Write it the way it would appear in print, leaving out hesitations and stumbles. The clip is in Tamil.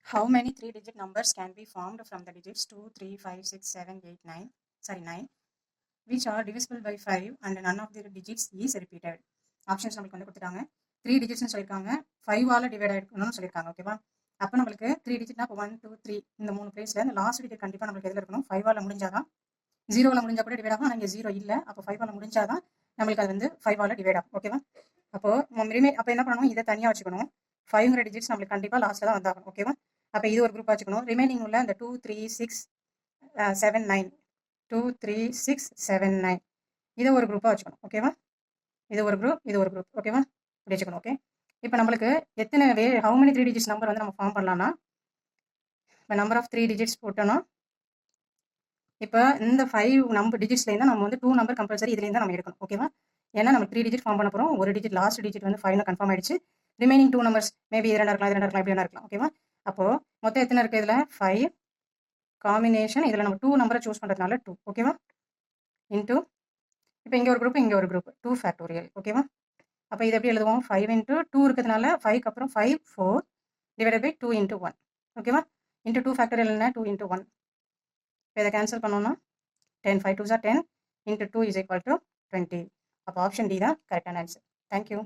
How many three-digit numbers can be formed from the digits 2, 3, 5, 6, 7, 8, 9, 9, which are divisible by 5 and none of the digits is repeated? Options நம்மளுக்கு வந்து கொடுத்துட்டாங்க. 3 டிஜிட்ஸ்னு சொல்லியிருக்காங்க, 5ஆல் டிவைட் ஆகிருக்கணும்னு சொல்லியிருக்காங்க. ஓகேவா? அப்போ நம்மளுக்கு 3 டிஜிட்னா இப்போ 1, 2, 3 இந்த 3 பிளேஸில் இந்த லாஸ்ட் டிஜிட் கண்டிப்பாக நம்மளுக்கு எதில் இருக்கணும்? 5ஆல் முடிஞ்சாதான். 0வில் முடிஞ்சால் கூட டிவைட் ஆகும், ஆனால் இங்கே 0 இல்லை. அப்போ 5ஆல் முடிஞ்சாதான் நம்மளுக்கு அது வந்து 5ஆல் டிவைட் ஆகும். ஓகேவா? அப்போ என்ன பண்ணணும்? இதை தனியாக வச்சுக்கணும். 5ங்கிற டிஜிட்ஸ் நம்மளுக்கு கண்டிப்பாக லாஸ்ட்டில் தான் வந்தாகணும். ஓகேவா? அப்போ இது ஒரு குரூப் வச்சுக்கணும். ரிமைனிங் உள்ள அந்த 2, 3, 6, 7, 9 2, 3, 6, 7, 9 இதை ஒரு குரூப்பாக வச்சுக்கணும். ஓகேவா? இது ஒரு குரூப். ஓகேவா? இப்படி வச்சுக்கணும். ஓகே, இப்போ நம்மளுக்கு எத்தனை ஹவு மெனி 3 டிஜிட்ஸ் நம்பர் வந்து நம்ம ஃபார்ம் பண்ணலாம்னா, இப்போ நம்பர் ஆஃப் 3 டிஜிட்ஸ் போட்டோன்னா, இப்போ இந்த 5 நம்பர் டிஜிட்ஸ்லேருந்து நம்ம வந்து 2 நம்பர் கம்பல்சரி இதுலேருந்து நம்ம எடுக்கணும். ஓகேவா? ஏன்னா நம்ம 3 டிஜிட் ஃபார்ம் பண்ண போகிறோம். ஒரு டிஜிட் லாஸ்ட் டிஜிட் வந்து 5 கன்ஃபார்ம் ஆயிடுச்சு. ரிமைனிங் 2 நம்பர்ஸ் மேபி இது 2 இருக்கலாம், இது 2 இருக்கலாம், இப்படி வேணா இருக்கலாம். ஓகேவா? அப்போ மொத்தம் எத்தனை இருக்குது இதில்? 5 காம்பினேஷன். இதில் நம்ம 2 நம்பரை சூஸ் பண்ணுறதுனால 2. ஓகேவா? இன்டூ இப்போ இங்கே ஒரு குரூப், இங்கே ஒரு குரூப், 2 ஃபேக்டோரியல். ஓகேவா? அப்போ இது எப்படி எழுதுவோம்? 5 இன்ட்டு 2 இருக்கிறதுனால 5க்கு அப்புறம் 5, 4 டிவைடட் பை 2 இன்ட்டு 1. ஓகேவா? இன்ட்டு 2 ஃபேக்டோரியல் என்ன? 2 இன்ட்டு 1. இப்போ இதை கேன்சல் பண்ணோம்னா 10, 5 2 10 இன்ட்டு 2 இஸ் ஈக்குவல் டு 20. அப்போ ஆப்ஷன் டி தான் கரெக்டான ஆன்சர். தேங்க்யூ.